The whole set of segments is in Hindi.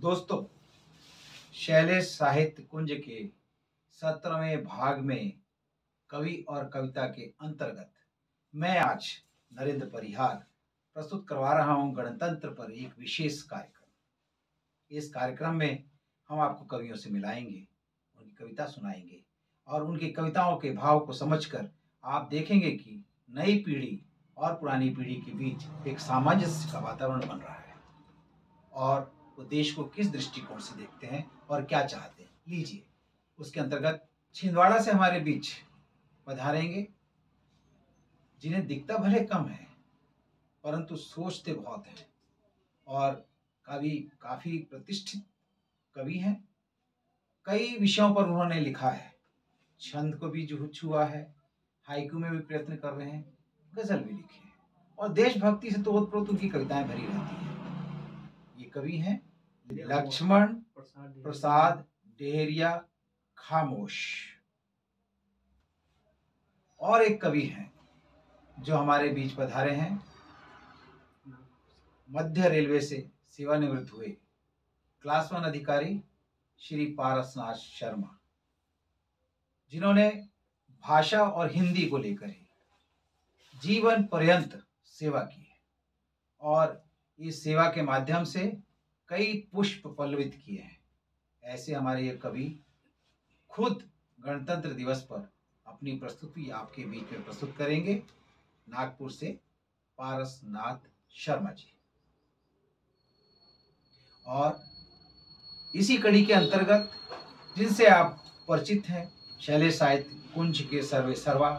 दोस्तों, शैलेश साहित्य कुंज के 17वें भाग में कवि और कविता के अंतर्गत मैं आज नरेंद्र परिहार प्रस्तुत करवा रहा हूं गणतंत्र पर एक विशेष कार्यक्रम। इस कार्यक्रम में हम आपको कवियों से मिलाएंगे, उनकी कविता सुनाएंगे और उनकी कविताओं के भाव को समझकर आप देखेंगे कि नई पीढ़ी और पुरानी पीढ़ी के बीच एक सामंजस्य का वातावरण बन रहा है और वो देश को किस दृष्टिकोण से देखते हैं और क्या चाहते हैं। लीजिए, उसके अंतर्गत छिंदवाड़ा से हमारे बीच पधारेंगे जिन्हें दिखता भले कम है परंतु सोचते बहुत हैं और काफी प्रतिष्ठित कवि हैं। कई विषयों पर उन्होंने लिखा है, छंद को भी छुआ है, हाइकू में भी प्रयत्न कर रहे हैं, गजल भी लिखे हैं और देशभक्ति से तो ओतप्रोत उनकी कविताएं भरी रहती हैं। ये कवि हैं लक्ष्मण प्रसाद डेहरिया खामोश। और एक कवि हैं जो हमारे बीच पधारे हैं, मध्य रेलवे से सेवानिवृत्त हुए क्लास 1 अधिकारी श्री पारसनाथ शर्मा, जिन्होंने भाषा और हिंदी को लेकर ही जीवन पर्यंत सेवा की है और इस सेवा के माध्यम से कई पुष्प पल्लवित किए हैं। ऐसे हमारे ये कवि खुद गणतंत्र दिवस पर अपनी प्रस्तुति आपके बीच में प्रस्तुत करेंगे। नागपुर से पारसनाथ शर्मा जी। और इसी कड़ी के अंतर्गत जिनसे आप परिचित हैं, शैलेश साहित्य कुंज के सर्वे सर्वा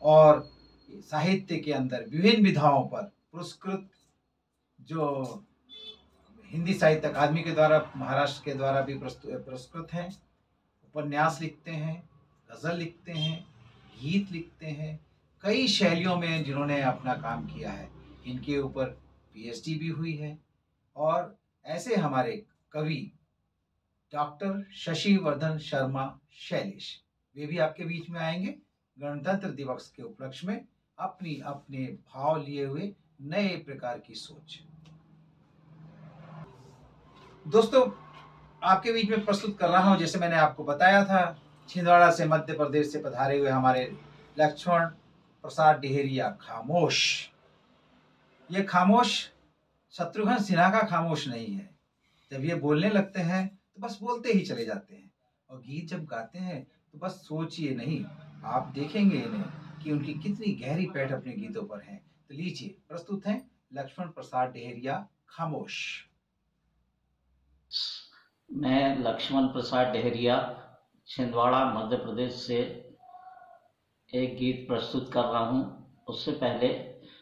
और साहित्य के अंदर विभिन्न विधाओं पर पुरस्कृत, जो हिंदी साहित्य अकादमी के द्वारा, महाराष्ट्र के द्वारा भी पुरस्कृत हैं, उपन्यास लिखते हैं, गजल लिखते हैं, गीत लिखते हैं, कई शैलियों में जिन्होंने अपना काम किया है। इनके ऊपर पीएचडी भी हुई है। और ऐसे हमारे कवि डॉक्टर शशिवर्धन शर्मा शैलेश, वे भी आपके बीच में आएंगे गणतंत्र दिवस के उपलक्ष्य में अपने भाव लिए हुए नए प्रकार की सोच। दोस्तों, आपके बीच में प्रस्तुत कर रहा हूं, जैसे मैंने आपको बताया था, छिंदवाड़ा से मध्य प्रदेश से पधारे हुए हमारे लक्ष्मण प्रसाद डेहरिया खामोश। ये खामोश शत्रुघ्न सिन्हा का खामोश नहीं है। जब ये बोलने लगते हैं तो बस बोलते ही चले जाते हैं और गीत जब गाते हैं तो बस सोचिए नहीं, आप देखेंगे इन्हें कि उनकी कितनी गहरी पैठ अपने गीतों पर है। तो लीजिए, प्रस्तुत हैं लक्ष्मण प्रसाद डेहरिया खामोश। मैं लक्ष्मण प्रसाद डेहरिया छिंदवाड़ा मध्य प्रदेश से एक गीत प्रस्तुत कर रहा हूं। उससे पहले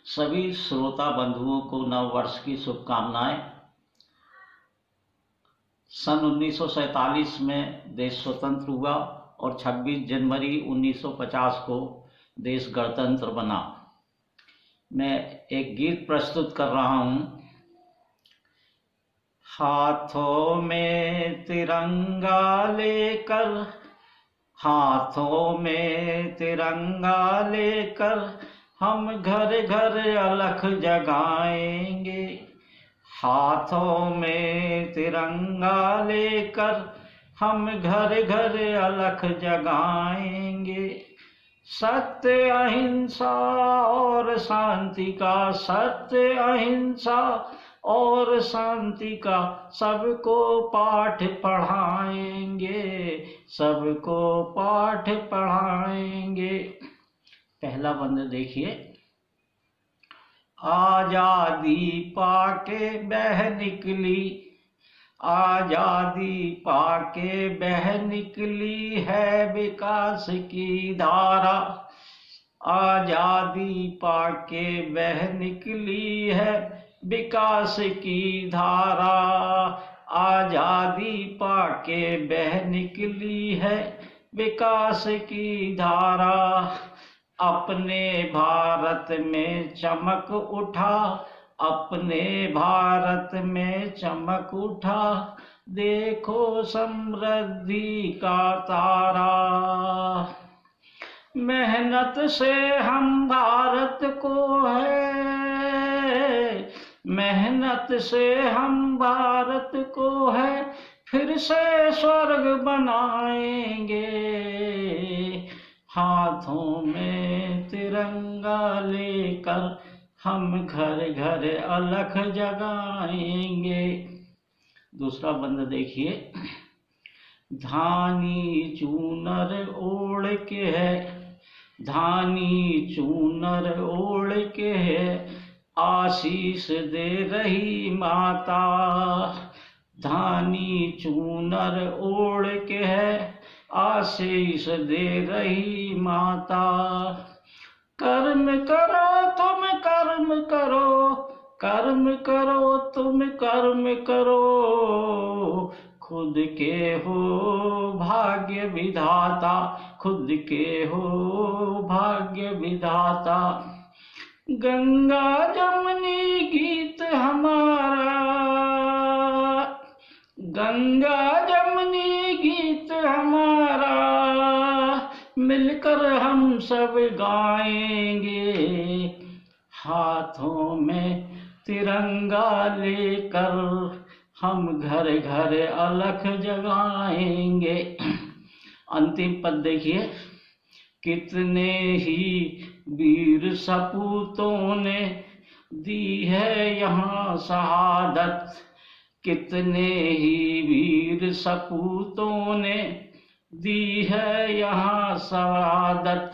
सभी श्रोता बंधुओं को नव वर्ष की शुभकामनाएं। सन 1947 में देश स्वतंत्र हुआ और 26 जनवरी 1950 को देश गणतंत्र बना। मैं एक गीत प्रस्तुत कर रहा हूं। हाथों में तिरंगा लेकर, हाथों में तिरंगा लेकर हम घर घर अलख जगाएंगे। हाथों में तिरंगा लेकर हम घर घर अलख जगाएंगे। सत्य अहिंसा और शांति का, सत्य अहिंसा और शांति का सबको पाठ पढ़ाएंगे, सबको पाठ पढ़ाएंगे। पहला बंद देखिए। आजादी पाके बह निकली, आजादी पाके बह निकली है विकास की धारा। आजादी पाके बह निकली है विकास की धारा। आजादी पाके बह निकली है विकास की धारा। अपने भारत में चमक उठा, अपने भारत में चमक उठा, देखो समृद्धि का तारा। मेहनत से हम भारत को है, मेहनत से हम भारत भारत को है फिर से स्वर्ग बनाएंगे। हाथों में तिरंगा लेकर हम घर घर अलख जगाएंगे। दूसरा बंद देखिए। धानी चूनर ओढ़ के है, धानी चूनर ओढ़ के है, आशीष दे रही माता। धानी चूनर ओढ़ के है, आशीष दे रही माता। कर्म करो तुम कर्म करो, कर्म करो तुम कर्म करो, खुद के हो भाग्य विधाता, खुद के हो भाग्य विधाता। गंगा जमुनी गीत हमारा, गंगा जमुनी गीत हमारा, मिलकर हम सब गाएंगे। हाथों में तिरंगा लेकर हम घर घर अलख जगाएंगे। अंतिम पद देखिए। कितने ही वीर सपूतों ने दी है यहाँ शहादत, कितने ही वीर सपूतों ने दी है यहाँ शहादत।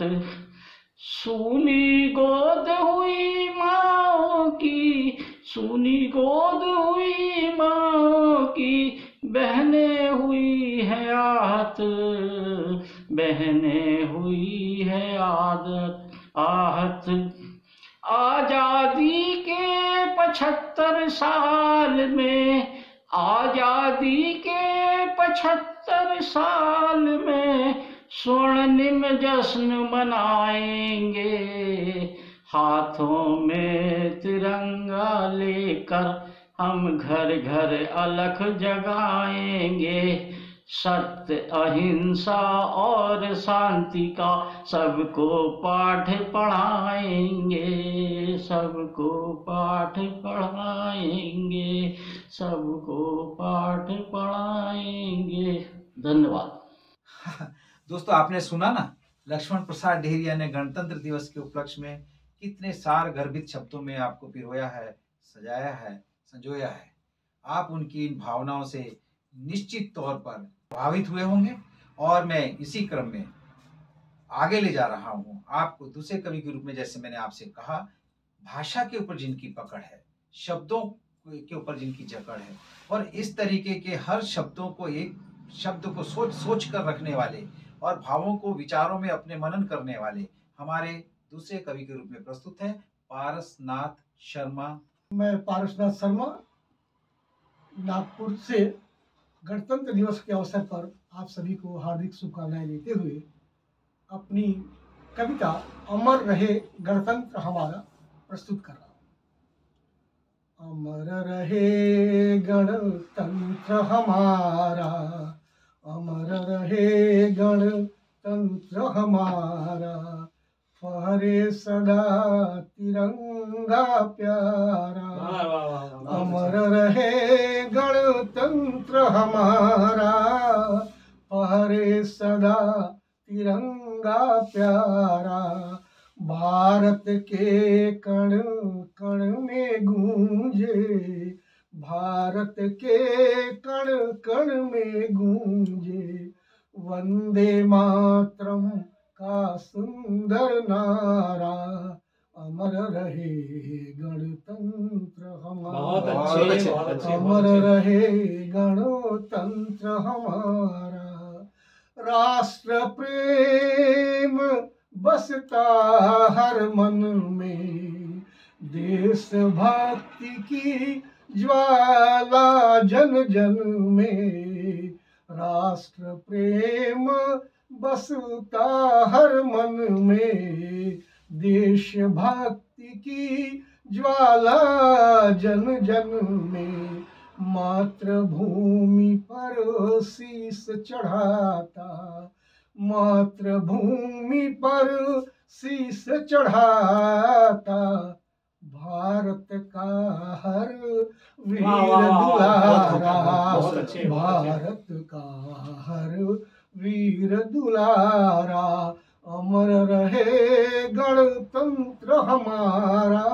सूनी गोद हुई माँओं की, सूनी गोद हुई माँओं की, बहनें हुई है आहत, बहनें हुई है आहत। आजादी के 75 साल में, आजादी के 75 साल में स्वर्णिम जश्न मनाएंगे। हाथों में तिरंगा लेकर हम घर घर अलख जगाएंगे। सत्य अहिंसा और शांति का सबको पाठ पढ़ाएंगे, सबको पाठ पढ़ाएंगे, सबको पाठ पढ़ाएंगे। धन्यवाद। दोस्तों, आपने सुना ना, लक्ष्मण प्रसाद डेहरिया ने गणतंत्र दिवस के उपलक्ष्य में कितने सार गर्भित शब्दों में आपको पिरोया है, सजाया है, संजोया है। आप उनकी इन भावनाओं से निश्चित तौर पर प्रभावित हुए होंगे और मैं इसी क्रम में आगे ले जा रहा हूँ आपको दूसरे कवि के रूप में। जैसे मैंने आपसे कहा, भाषा के ऊपर जिनकी पकड़ है, शब्दों के ऊपर जिनकी जकड़ है, और इस तरीके के हर शब्दों को, एक शब्द को सोच सोच कर रखने वाले और भावों को विचारों में अपने मनन करने वाले हमारे दूसरे कवि के रूप में प्रस्तुत है पारसनाथ शर्मा। मैं पारसनाथ शर्मा नागपुर से गणतंत्र दिवस के अवसर पर आप सभी को हार्दिक शुभकामनाएं देते हुए अपनी कविता अमर रहे गणतंत्र हमारा प्रस्तुत कर रहा हूँ। अमर रहे गणतंत्र हमारा, अमर रहे गणतंत्र हमारा, फहरे सदा तिरंगा प्यारा। अमर रहे गणतंत्र हमारा, फहरे सदा तिरंगा प्यारा। भारत के कण कण में गूंजे, भारत के कण कण में गूंजे, वंदे मातरम का सुंदर नारा। अमर रहे गणतंत्र हमारा, अमर रहे गणतंत्र हमारा। राष्ट्र प्रेम बसता हर मन में, देशभक्ति की ज्वाला जन जन में। राष्ट्र प्रेम बसता हर मन में, देशभक्ति की ज्वाला जन जन में। मातृभूमि पर शीश चढ़ाता, मातृभूमि पर शीश चढ़ाता, भारत का हर वीर दुलारा। अच्छे, बहुत अच्छे। भारत का हर वीर दुलारा, अमर रहे गणतंत्र हमारा।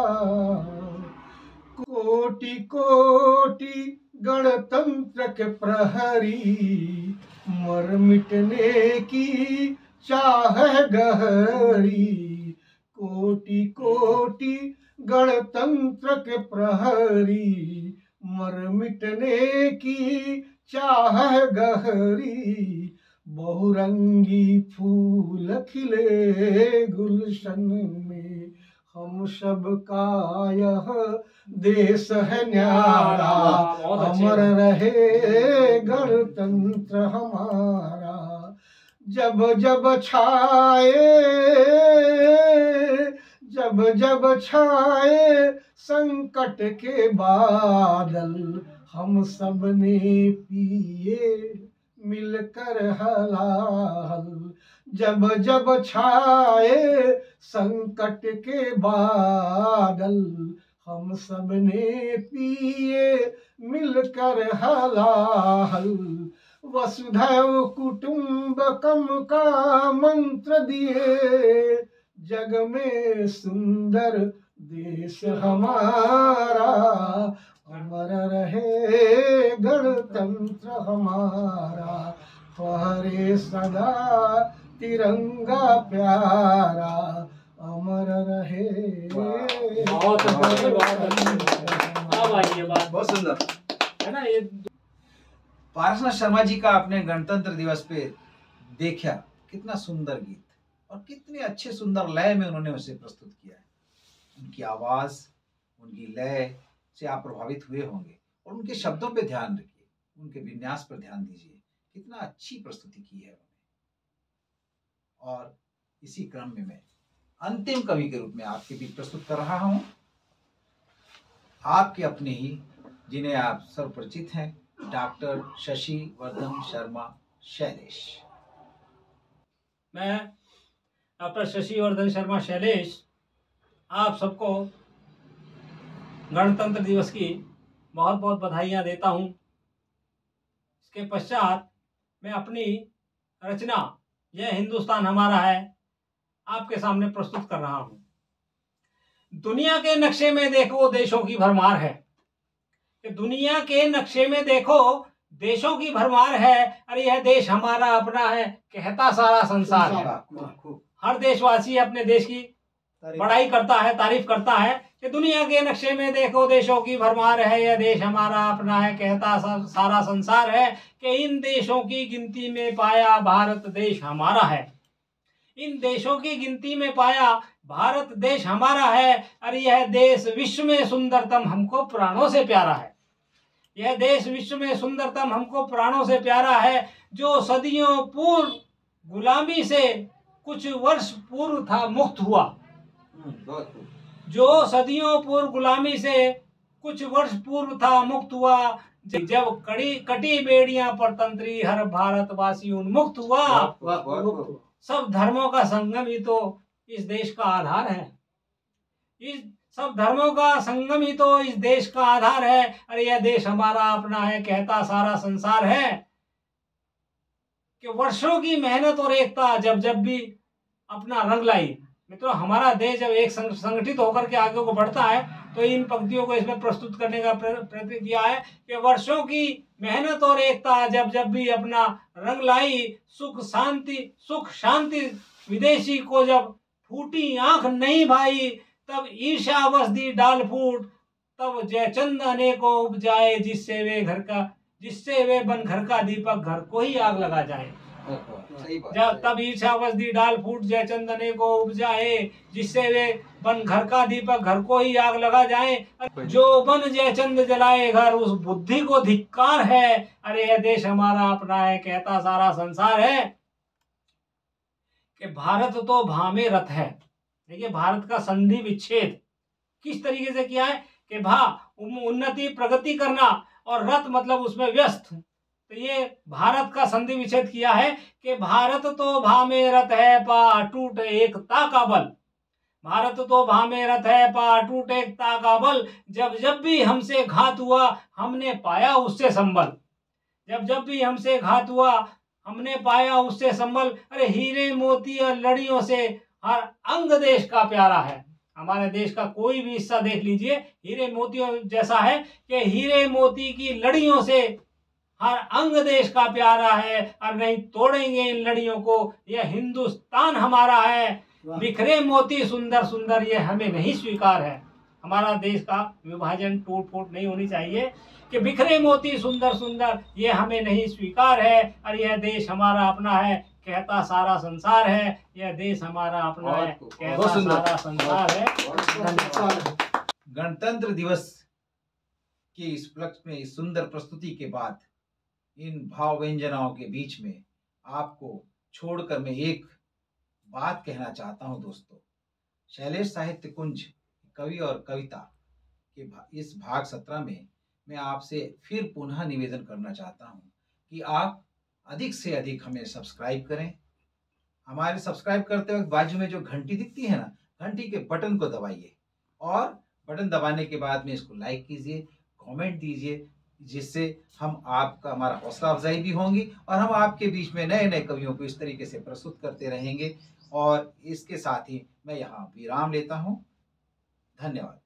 कोटि कोटि गणतंत्र के प्रहरी, मर मिटने की चाह है गहरी। कोटि कोटि गणतंत्र के प्रहरी, मर मिटने की चाह है गहरी। बहुरंगी फूल खिले गुलशन में, हम सब का यह देश है न्यारा। बहुत अच्छे। अमर रहे गणतंत्र हमारा। जब जब छाए संकट के बादल, हम सब ने पिए मिलकर हलाल। जब जब छाए संकट के बादल, हम सब ने पिए मिलकर हलाल। वसुधैव कुटुंबकम का मंत्र दिए, जग में सुंदर देश हमारा। अमर रहे गणतंत्र हमारा, फहरे सदा तिरंगा प्यारा। अमर रहे। बहुत अच्छे, बहुत अच्छे। अब आइए बात, बहुत सुंदर है ना ये। पारसनाथ शर्मा जी का आपने गणतंत्र दिवस पे देखा, कितना सुंदर गीत और कितने अच्छे सुंदर लय में उन्होंने उसे प्रस्तुत किया है। उनकी आवाज, उनकी लय से आप प्रभावित हुए होंगे और उनके शब्दों पे ध्यान रखिए, उनके विन्यास पर ध्यान दीजिए, कितना अच्छी प्रस्तुति की है उन्होंने। और इसी क्रम में मैं अंतिम कवि के रूप में आपके बीच प्रस्तुत कर रहा हूं, आपके अपने ही, जिन्हें आप सर्वपरिचित हैं, डॉक्टर शशि वर्धन शर्मा शैलेश। मैं डॉक्टर शशि वर्धन शर्मा शैलेश आप सबको गणतंत्र दिवस की बहुत बहुत बधाइयाँ देता हूँ। इसके पश्चात मैं अपनी रचना यह हिंदुस्तान हमारा है आपके सामने प्रस्तुत कर रहा हूँ। दुनिया के नक्शे में देखो देशों की भरमार है, कि दुनिया के नक्शे में देखो देशों की भरमार है। अरे यह देश हमारा अपना है, कहता सारा संसार है। हर देशवासी अपने देश की बड़ाई करता है, तारीफ करता है कि दुनिया के नक्शे में देखो देशों की भरमार है, यह देश हमारा अपना है, कहता सारा संसार है। कि इन देशों की गिनती में पाया भारत देश हमारा है। इन देशों की गिनती में पाया भारत देश हमारा है। अरे यह देश विश्व में सुंदरतम हमको प्राणों से प्यारा है। यह देश विश्व में सुंदरतम हमको प्राणों से प्यारा है। जो सदियों पूर्व गुलामी से कुछ वर्ष पूर्व था मुक्त हुआ, जो सदियों पूर्व गुलामी से कुछ वर्ष पूर्व था मुक्त हुआ। जब कटी बेड़ियां पर तंत्री हर भारतवासी उन्मुक्त हुआ। सब धर्मों का संगम ही तो इस देश का आधार है। इस सब धर्मों का संगम ही तो इस देश का आधार है। अरे यह देश हमारा अपना है, कहता सारा संसार है। कि वर्षों की मेहनत और एकता जब जब भी अपना रंग लाई। मित्रों, हमारा देश जब एक संगठित होकर के आगे को बढ़ता है तो इन पंक्तियों को इसमें प्रस्तुत करने का प्रयत्न किया है कि वर्षों की मेहनत और एकता जब जब भी अपना रंग लाई। सुख शांति विदेशी को जब फूटी आंख नहीं भाई, तब ईर्ष्या बस दी डाल फूट, तब जयचंद अनेकों उपजाए, जिससे वे बन घर का दीपक घर को ही आग लगा जाए। जब तब ईर्ष्या बस दी डाल फूट, जयचंद अनेकों उपजाए, जिससे वे बन घर का दीपक घर को ही आग लगा जाए। जो बन जयचंद जलाए घर, उस बुद्धि को धिक्कार है। अरे यह देश हमारा अपना है, कहता सारा संसार है। कि भारत तो भामे रथ है। देखिए, भारत का संधि विच्छेद किस तरीके से किया है कि उन्नति प्रगति करना और रथ मतलब उसमें व्यस्त। तो ये भारत का संधि विच्छेद किया है कि भारत तो भामे रथ है, पा टूट एकता का बल। भारत तो भामे रथ है, पा टूट एकता का बल। जब जब भी हमसे घात हुआ, हमने पाया उससे संबल। जब जब भी हमसे घात हुआ हमने पाया उससे संबल। अरे हीरे मोती और लड़ियों से हर अंग देश का प्यारा है। हमारे देश का कोई भी हिस्सा देख लीजिए हीरे मोतियों जैसा है कि हीरे मोती की लड़ियों से हर अंग देश का प्यारा है, और नहीं तोड़ेंगे इन लड़ियों को। यह हिंदुस्तान हमारा है, बिखरे मोती सुंदर सुंदर ये हमें नहीं स्वीकार है। हमारा देश का विभाजन टूट फूट नहीं होनी चाहिए कि बिखरे मोती सुंदर सुंदर ये हमें नहीं स्वीकार है, और यह देश हमारा अपना है कहता सारा संसार है। यह देश हमारा अपना है कहता सारा संसार है। धन्यवाद। गणतंत्र दिवस के इस उपलक्ष्य में इस सुंदर प्रस्तुति के बाद इन भाव व्यंजनाओं के बीच में आपको छोड़कर मैं एक बात कहना चाहता हूं दोस्तों। शैलेश साहित्य कुंज कवि और कविता के इस भाग 17 में मैं आपसे फिर पुनः निवेदन करना चाहता हूं कि आप अधिक से अधिक हमें सब्सक्राइब करें। हमारे सब्सक्राइब करते वक्त बाजू में जो घंटी दिखती है ना, घंटी के बटन को दबाइए, और बटन दबाने के बाद में इसको लाइक कीजिए, कमेंट दीजिए, जिससे हम आपका हमारा हौसला अफजाई भी होंगी और हम आपके बीच में नए नए कवियों को इस तरीके से प्रस्तुत करते रहेंगे। और इसके साथ ही मैं यहाँ विराम लेता हूँ। धन्यवाद।